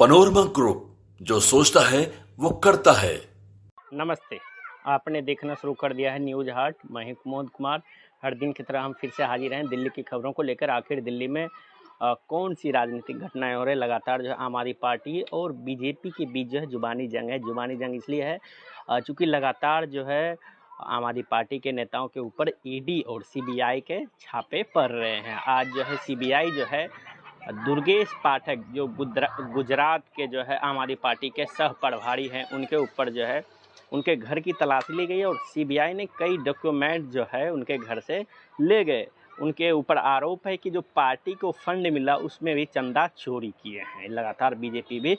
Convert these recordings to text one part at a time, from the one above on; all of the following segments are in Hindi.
पनोरमा ग्रुप, जो सोचता है वो करता है। नमस्ते, आपने देखना शुरू कर दिया है न्यूज हार्ट। मैं हूं कुमोद कुमार। हर दिन की तरह हम फिर से हाजिर हैं दिल्ली की खबरों को लेकर। आखिर दिल्ली में कौन सी राजनीतिक घटनाएं हो रही है। लगातार जो है आम आदमी पार्टी और बीजेपी के बीच जो है जुबानी जंग है। जुबानी जंग इसलिए है चूँकि लगातार जो है आम आदमी पार्टी के नेताओं के ऊपर ईडी और सीबीआई के छापे पड़ रहे हैं। आज जो है सीबीआई जो है दुर्गेश पाठक, जो गुजरात के जो है आम आदमी पार्टी के सह प्रभारी हैं, उनके ऊपर जो है उनके घर की तलाशी ली गई और सीबीआई ने कई डॉक्यूमेंट जो है उनके घर से ले गए। उनके ऊपर आरोप है कि जो पार्टी को फंड मिला उसमें भी चंदा चोरी किए हैं। लगातार बीजेपी भी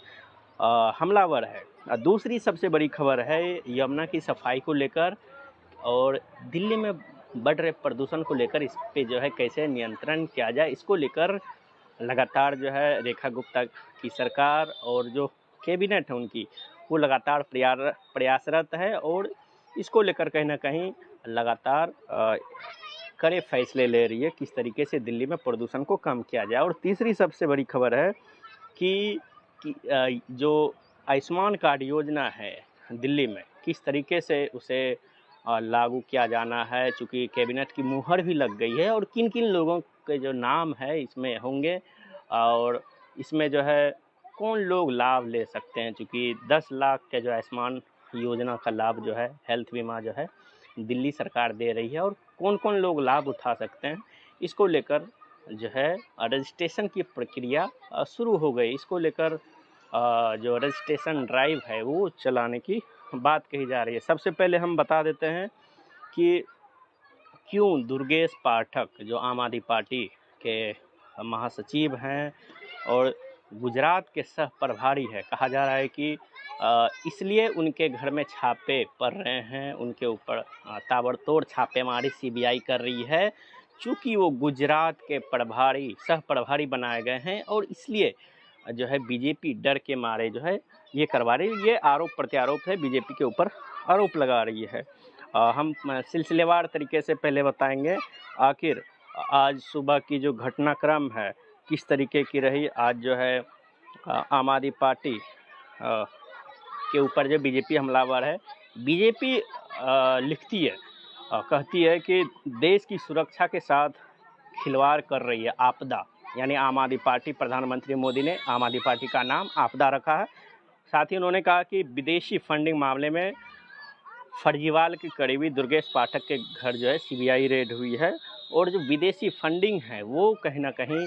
हमलावर है। दूसरी सबसे बड़ी खबर है यमुना की सफाई को लेकर और दिल्ली में बढ़ रहे प्रदूषण को लेकर। इस पे जो है कैसे नियंत्रण किया जाए, इसको लेकर लगातार जो है रेखा गुप्ता की सरकार और जो कैबिनेट है उनकी, वो लगातार प्रयासरत है और इसको लेकर कहीं ना कहीं लगातार कड़े फैसले ले रही है किस तरीके से दिल्ली में प्रदूषण को कम किया जाए। और तीसरी सबसे बड़ी खबर है कि जो आयुष्मान कार्ड योजना है दिल्ली में, किस तरीके से उसे लागू किया जाना है। चूँकि कैबिनेट की मुहर भी लग गई है और किन किन लोगों के जो नाम है इसमें होंगे और इसमें जो है कौन लोग लाभ ले सकते हैं। चूँकि 10 लाख के जो आयुष्मान योजना का लाभ जो है, हेल्थ बीमा जो है दिल्ली सरकार दे रही है और कौन कौन लोग लाभ उठा सकते हैं, इसको लेकर जो है रजिस्ट्रेशन की प्रक्रिया शुरू हो गई। इसको लेकर जो रजिस्ट्रेशन ड्राइव है वो चलाने की बात कही जा रही है। सबसे पहले हम बता देते हैं कि क्यों दुर्गेश पाठक, जो आम आदमी पार्टी के महासचिव हैं और गुजरात के सह प्रभारी है, कहा जा रहा है कि इसलिए उनके घर में छापे पड़ रहे हैं। उनके ऊपर ताबड़तोड़ छापेमारी सीबीआई कर रही है चूँकि वो गुजरात के प्रभारी, सह प्रभारी बनाए गए हैं और इसलिए जो है बीजेपी डर के मारे जो है ये करवा रही है। ये आरोप प्रत्यारोप है, बीजेपी के ऊपर आरोप लगा रही है। हम सिलसिलेवार तरीके से पहले बताएंगे आखिर आज सुबह की जो घटनाक्रम है किस तरीके की रही। आज जो है आम आदमी पार्टी के ऊपर जो बीजेपी हमलावर है, बीजेपी लिखती है, कहती है कि देश की सुरक्षा के साथ खिलवाड़ कर रही है आपदा। यानी आम आदमी पार्टी, प्रधानमंत्री मोदी ने आम आदमी पार्टी का नाम आपदा रखा है। साथ ही उन्होंने कहा कि विदेशी फंडिंग मामले में फर्जीवाल के करीबी दुर्गेश पाठक के घर जो है सीबीआई रेड हुई है और जो विदेशी फंडिंग है वो कहीं ना कहीं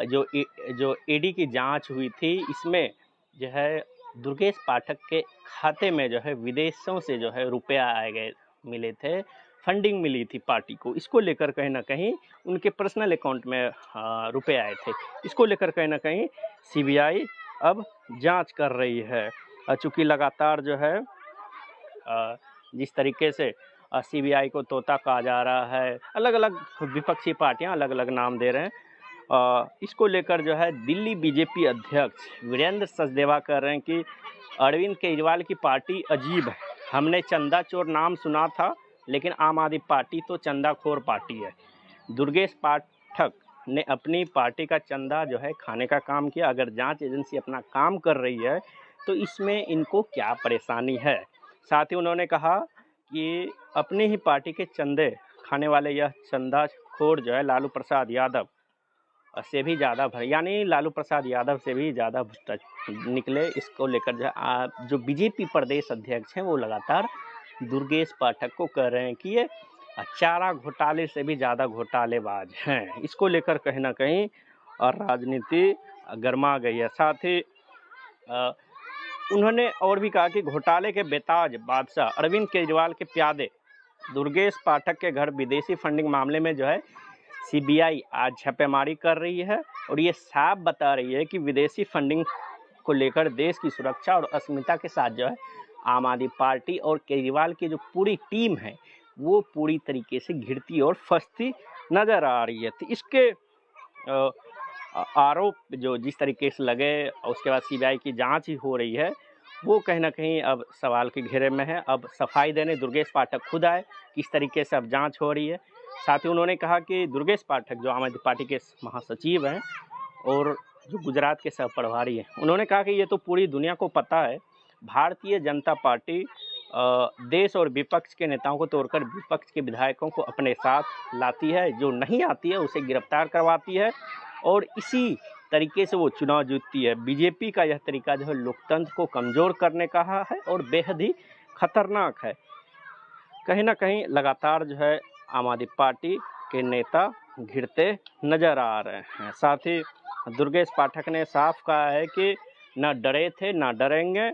जो ईडी की जांच हुई थी, इसमें जो है दुर्गेश पाठक के खाते में जो है विदेशों से जो है रुपया आए गए, मिले थे, फंडिंग मिली थी पार्टी को। इसको लेकर कहीं ना कहीं उनके पर्सनल अकाउंट में रुपए आए थे। इसको लेकर कहीं ना कहीं सीबीआई अब जांच कर रही है। चूँकि लगातार जो है जिस तरीके से सीबीआई को तोता कहा जा रहा है, अलग अलग विपक्षी पार्टियां अलग अलग नाम दे रहे हैं। इसको लेकर जो है दिल्ली बीजेपी अध्यक्ष वीरेंद्र सचदेवा कह रहे हैं कि अरविंद केजरीवाल की पार्टी अजीब है। हमने चंदा चोर नाम सुना था, लेकिन आम आदमी पार्टी तो चंदाखोर पार्टी है। दुर्गेश पाठक ने अपनी पार्टी का चंदा जो है खाने का काम किया। अगर जांच एजेंसी अपना काम कर रही है तो इसमें इनको क्या परेशानी है। साथ ही उन्होंने कहा कि अपनी ही पार्टी के चंदे खाने वाले यह चंदाखोर जो है लालू प्रसाद यादव से भी ज़्यादा यानी लालू प्रसाद यादव से भी ज़्यादा निकले। इसको लेकर जो बीजेपी प्रदेश अध्यक्ष हैं वो लगातार दुर्गेश पाठक को कह रहे हैं कि ये चारा घोटाले से भी ज़्यादा घोटालेबाज हैं। इसको लेकर कहीं ना कहीं राजनीति गर्मा गई है। साथ ही उन्होंने और भी कहा कि घोटाले के बेताज बादशाह अरविंद केजरीवाल के प्यादे दुर्गेश पाठक के घर विदेशी फंडिंग मामले में जो है सीबीआई आज छापेमारी कर रही है और ये साफ बता रही है कि विदेशी फंडिंग को लेकर देश की सुरक्षा और अस्मिता के साथ जो है आम आदमी पार्टी और केजरीवाल की जो पूरी टीम है वो पूरी तरीके से घिरती और फंसती नज़र आ रही है। तो इसके आरोप जो जिस तरीके से लगे, उसके बाद सीबीआई की जांच ही हो रही है, वो कहीं ना कहीं अब सवाल के घेरे में है। अब सफाई देने दुर्गेश पाठक खुद आए, किस तरीके से अब जांच हो रही है। साथ ही उन्होंने कहा कि दुर्गेश पाठक जो आम आदमी पार्टी के महासचिव हैं और जो गुजरात के सह प्रभारी हैं, उन्होंने कहा कि ये तो पूरी दुनिया को पता है, भारतीय जनता पार्टी देश और विपक्ष के नेताओं को तोड़कर विपक्ष के विधायकों को अपने साथ लाती है, जो नहीं आती है उसे गिरफ्तार करवाती है और इसी तरीके से वो चुनाव जीतती है। बीजेपी का यह तरीका जो है लोकतंत्र को कमज़ोर करने का है और बेहद ही खतरनाक है। कहीं ना कहीं लगातार जो है आम आदमी पार्टी के नेता घिरते नजर आ रहे हैं। साथ ही दुर्गेश पाठक ने साफ कहा है कि न डरे थे न डरेंगे।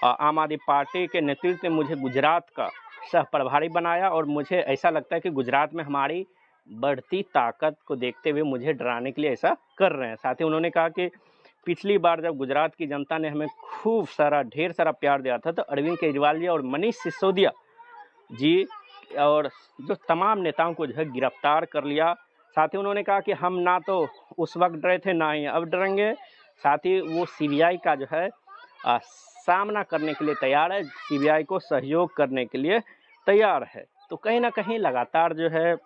आम आदमी पार्टी के नेतृत्व ने मुझे गुजरात का सह प्रभारी बनाया और मुझे ऐसा लगता है कि गुजरात में हमारी बढ़ती ताकत को देखते हुए मुझे डराने के लिए ऐसा कर रहे हैं। साथ ही उन्होंने कहा कि पिछली बार जब गुजरात की जनता ने हमें खूब सारा ढेर सारा प्यार दिया था तो अरविंद केजरीवाल जी और मनीष सिसोदिया जी और जो तमाम नेताओं को जो है गिरफ्तार कर लिया। साथ ही उन्होंने कहा कि हम ना तो उस वक्त डरे थे ना ही अब डरेंगे। साथ ही वो सीबीआई का जो है सामना करने के लिए तैयार है, सीबीआई को सहयोग करने के लिए तैयार है। तो कहीं ना कहीं लगातार जो है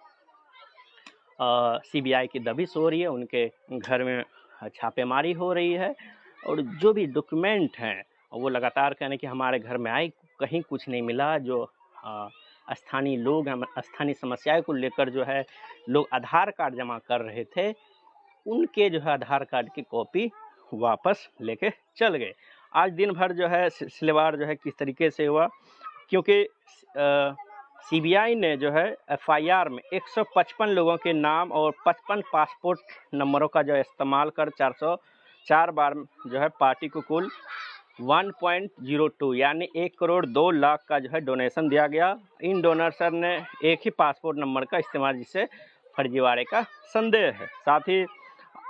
सीबीआई की दबिश हो रही है, उनके घर में छापेमारी हो रही है और जो भी डॉक्यूमेंट हैं वो लगातार कहने कि हमारे घर में आए, कहीं कुछ नहीं मिला। जो स्थानीय लोग हैं, स्थानीय समस्याओं को लेकर जो है लोग आधार कार्ड जमा कर रहे थे, उनके जो है आधार कार्ड की कॉपी वापस लेके चल गए। आज दिन भर जो है सिलसिलेवार जो है किस तरीके से हुआ, क्योंकि सीबीआई ने जो है एफआईआर में 155 लोगों के नाम और 55 पासपोर्ट नंबरों का जो इस्तेमाल कर 404 बार जो है पार्टी को कुल 1.02 यानी 1 करोड़ 2 लाख का जो है डोनेशन दिया गया। इन डोनर्स ने एक ही पासपोर्ट नंबर का इस्तेमाल, जिससे फर्जीवाड़े का संदेह है। साथ ही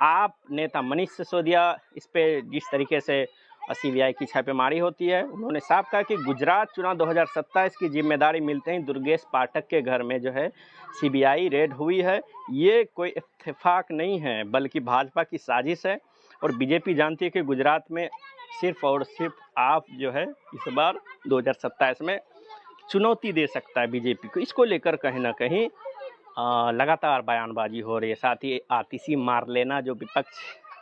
आप नेता मनीष सिसोदिया इस पे जिस तरीके से सीबीआई की छापेमारी होती है, उन्होंने साफ कहा कि गुजरात चुनाव 2027 की जिम्मेदारी मिलते ही दुर्गेश पाठक के घर में जो है सीबीआई रेड हुई है। ये कोई इत्तेफाक नहीं है बल्कि भाजपा की साजिश है और बीजेपी जानती है कि गुजरात में सिर्फ और सिर्फ आप जो है इस बार 2027 में चुनौती दे सकता है बीजेपी को। इसको लेकर कहीं ना कहीं लगातार बयानबाजी हो रही है। साथ ही आतिशी मार लेना जो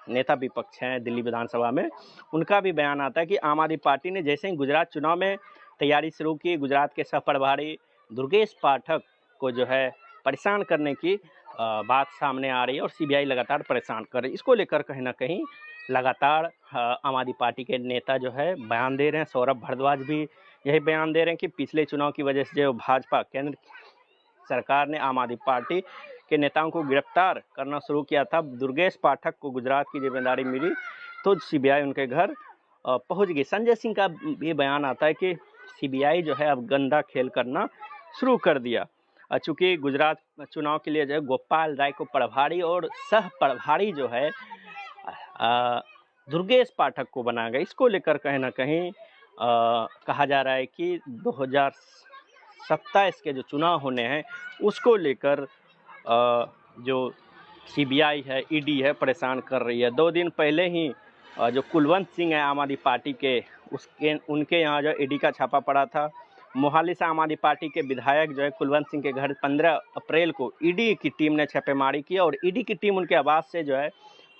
नेता विपक्ष हैं दिल्ली विधानसभा में, उनका भी बयान आता है कि आम आदमी पार्टी ने जैसे ही गुजरात चुनाव में तैयारी शुरू की, गुजरात के सह प्रभारी दुर्गेश पाठक को जो है परेशान करने की बात सामने आ रही है और सीबीआई लगातार परेशान कर रही है। इसको लेकर कहीं ना कहीं लगातार आम आदमी पार्टी के नेता जो है बयान दे रहे हैं। सौरभ भारद्वाज भी यही बयान दे रहे हैं कि पिछले चुनाव की वजह से जो भाजपा केंद्र सरकार ने आम आदमी पार्टी के नेताओं को गिरफ्तार करना शुरू किया था, दुर्गेश पाठक को गुजरात की जिम्मेदारी मिली तो सीबीआई उनके घर पहुंच गई। संजय सिंह का ये बयान आता है कि सीबीआई जो है अब गंदा खेल करना शुरू कर दिया। चूँकि गुजरात चुनाव के लिए जो है गोपाल राय को प्रभारी और सह प्रभारी जो है दुर्गेश पाठक को बनाया गया। इसको लेकर कहीं ना कहीं कहा जा रहा है कि 2027 के जो चुनाव होने हैं उसको लेकर जो सीबीआई है, ईडी है, परेशान कर रही है। 2 दिन पहले ही जो कुलवंत सिंह है आम आदमी पार्टी के, उनके यहाँ जो ईडी का छापा पड़ा था। मोहाली से आम आदमी पार्टी के विधायक जो है कुलवंत सिंह के घर 15 अप्रैल को ईडी की टीम ने छापेमारी की और ईडी की टीम उनके आवास से जो है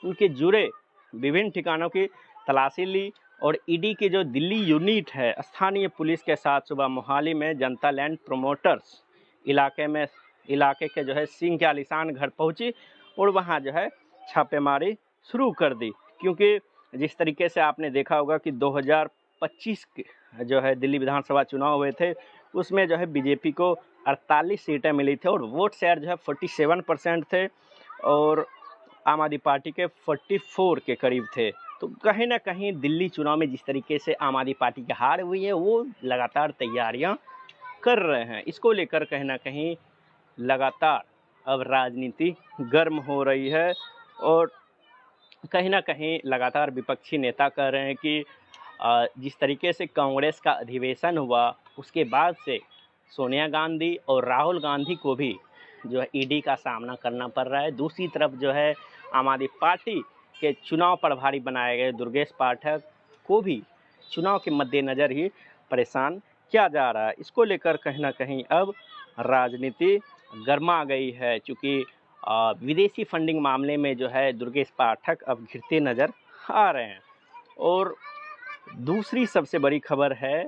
उनके जुड़े विभिन्न ठिकानों की तलाशी ली और ईडी की जो दिल्ली यूनिट है स्थानीय पुलिस के साथ सुबह मोहाली में जनता लैंड प्रोमोटर्स इलाके के जो है सिंह के आलिशान घर पहुंची और वहां जो है छापेमारी शुरू कर दी। क्योंकि जिस तरीके से आपने देखा होगा कि 2025 के जो है दिल्ली विधानसभा चुनाव हुए थे, उसमें जो है बीजेपी को 48 सीटें मिली थी और वोट शेयर जो है 47% थे और आम आदमी पार्टी के 44 के करीब थे। तो कहीं ना कहीं दिल्ली चुनाव में जिस तरीके से आम आदमी पार्टी की हार हुई है, वो लगातार तैयारियां कर रहे हैं। इसको लेकर कहीं ना कहीं लगातार अब राजनीति गर्म हो रही है और कहीं ना कहीं लगातार विपक्षी नेता कह रहे हैं कि जिस तरीके से कांग्रेस का अधिवेशन हुआ उसके बाद से सोनिया गांधी और राहुल गांधी को भी जो है ईडी का सामना करना पड़ रहा है। दूसरी तरफ जो है आम आदमी पार्टी के चुनाव प्रभारी बनाए गए दुर्गेश पाठक को भी चुनाव के मद्देनज़र ही परेशान किया जा रहा है। इसको लेकर कहीं ना कहीं अब राजनीति गर्मा गई है। चूँकि विदेशी फंडिंग मामले में जो है दुर्गेश पाठक अब घिरते नज़र आ रहे हैं। और दूसरी सबसे बड़ी खबर है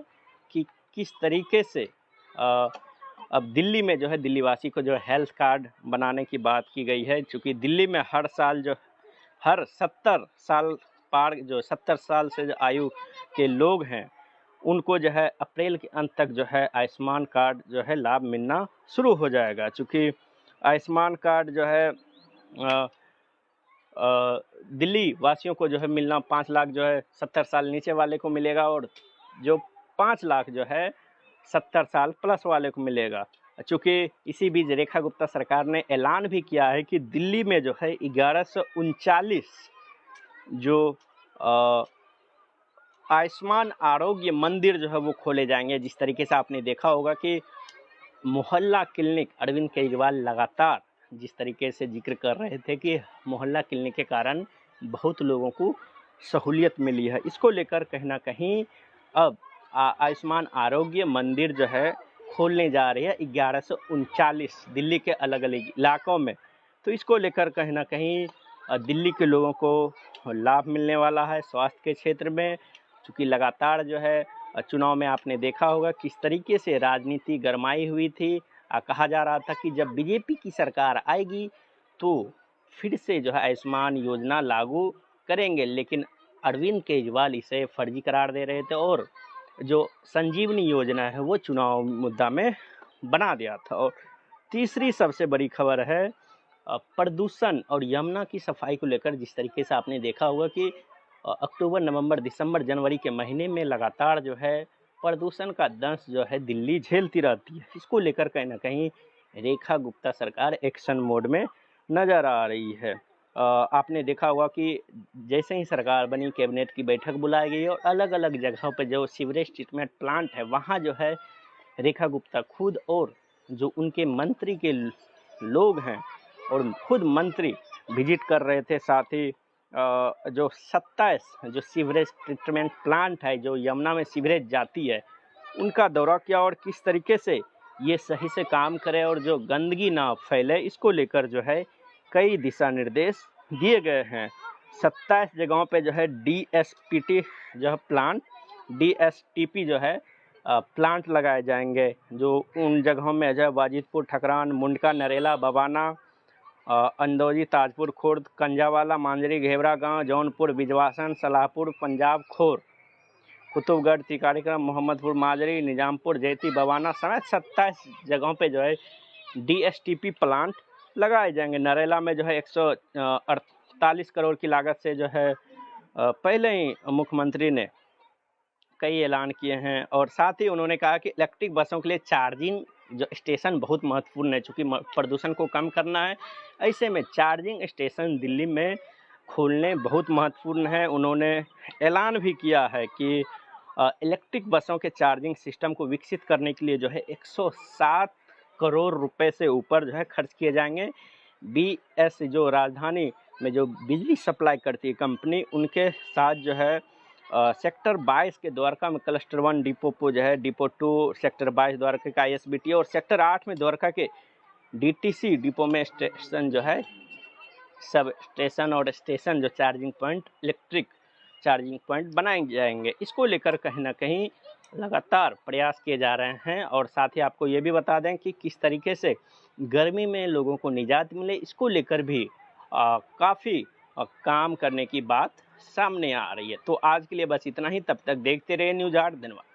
कि किस तरीके से अब दिल्ली में जो है दिल्लीवासी को जो है हेल्थ कार्ड बनाने की बात की गई है, क्योंकि दिल्ली में हर साल जो हर 70 साल पार जो 70 साल से जो आयु के लोग हैं उनको जो है अप्रैल के अंत तक जो है आयुष्मान कार्ड जो है लाभ मिलना शुरू हो जाएगा। चूँकि आयुष्मान कार्ड जो है दिल्ली वासियों को जो है मिलना 5 लाख जो है 70 साल नीचे वाले को मिलेगा, और जो 5 लाख जो है 70 साल प्लस वाले को मिलेगा। चूँकि इसी बीच रेखा गुप्ता सरकार ने ऐलान भी किया है कि दिल्ली में जो है 1139 जो आयुष्मान आरोग्य मंदिर जो है वो खोले जाएंगे। जिस तरीके से आपने देखा होगा कि मोहल्ला क्लिनिक अरविंद केजरीवाल लगातार जिस तरीके से जिक्र कर रहे थे कि मोहल्ला क्लिनिक के कारण बहुत लोगों को सहूलियत मिली है, इसको लेकर कहीं ना कहीं अब आयुष्मान आरोग्य मंदिर जो है खोलने जा रही है 1139 दिल्ली के अलग अलग इलाकों में। तो इसको लेकर कहीं ना कहीं दिल्ली के लोगों को लाभ मिलने वाला है स्वास्थ्य के क्षेत्र में। चूँकि लगातार जो है चुनाव में आपने देखा होगा किस तरीके से राजनीति गरमाई हुई थी। कहा जा रहा था कि जब बीजेपी की सरकार आएगी तो फिर से जो है आयुष्मान योजना लागू करेंगे, लेकिन अरविंद केजरीवाल इसे फर्जी करार दे रहे थे और जो संजीवनी योजना है वो चुनाव मुद्दा में बना दिया था। और तीसरी सबसे बड़ी खबर है प्रदूषण और यमुना की सफाई को लेकर। जिस तरीके से आपने देखा होगा कि अक्टूबर, नवंबर, दिसंबर, जनवरी के महीने में लगातार जो है प्रदूषण का दंश जो है दिल्ली झेलती रहती है। इसको लेकर कहीं ना कहीं रेखा गुप्ता सरकार एक्शन मोड में नज़र आ रही है। आपने देखा होगा कि जैसे ही सरकार बनी कैबिनेट की बैठक बुलाई गई और अलग अलग जगहों पर जो सीवरेज ट्रीटमेंट प्लांट है वहाँ जो है रेखा गुप्ता खुद और जो उनके मंत्री के लोग हैं और खुद मंत्री विजिट कर रहे थे। साथ ही जो 27 जो सीवरेज ट्रीटमेंट प्लांट है जो यमुना में सीवरेज जाती है उनका दौरा किया और किस तरीके से ये सही से काम करे और जो गंदगी ना फैले इसको लेकर जो है कई दिशा निर्देश दिए गए हैं। 27 जगहों पे जो है DSPT जो है प्लांट DSTP जो है प्लांट लगाए जाएंगे। जो उन जगहों में जो है वाजिदपुर, ठकरान, मुंडका, नरेला, बवाना, अंदौजी, ताजपुर, खुर्द, कंजावाला, मांजरी, घेवरा गांव, जौनपुर, बिजवासन, सलाहपुर, पंजाब खोर, कुतुबगढ़, तिकारीक्रम, मोहम्मदपुर, माजरी, निजामपुर, जैती, बवाना समेत 27 जगहों पे जो है DSTP प्लांट लगाए जाएंगे। नरेला में जो है 148 करोड़ की लागत से जो है पहले ही मुख्यमंत्री ने कई ऐलान किए हैं। और साथ ही उन्होंने कहा कि इलेक्ट्रिक बसों के लिए चार्जिंग जो स्टेशन बहुत महत्वपूर्ण है, चूँकि प्रदूषण को कम करना है। ऐसे में चार्जिंग स्टेशन दिल्ली में खोलने बहुत महत्वपूर्ण है। उन्होंने ऐलान भी किया है कि इलेक्ट्रिक बसों के चार्जिंग सिस्टम को विकसित करने के लिए जो है 107 करोड़ रुपए से ऊपर जो है खर्च किए जाएंगे। BS जो राजधानी में जो बिजली सप्लाई करती है कंपनी, उनके साथ जो है सेक्टर 22 के द्वारका में क्लस्टर 1 डिपो को जो है डिपो 2 सेक्टर 22 द्वारका का ISBT और सेक्टर 8 में द्वारका के DTC डिपो में स्टेशन जो है सब स्टेशन और स्टेशन जो charging point electric charging point बनाए जाएंगे। इसको लेकर कहीं ना कहीं लगातार प्रयास किए जा रहे हैं। और साथ ही आपको ये भी बता दें कि किस तरीके से गर्मी में लोगों को निजात मिले, इसको लेकर भी काफ़ी काम करने की बात सामने आ रही है। तो आज के लिए बस इतना ही। तब तक देखते रहिए न्यूज़ 8। धन्यवाद।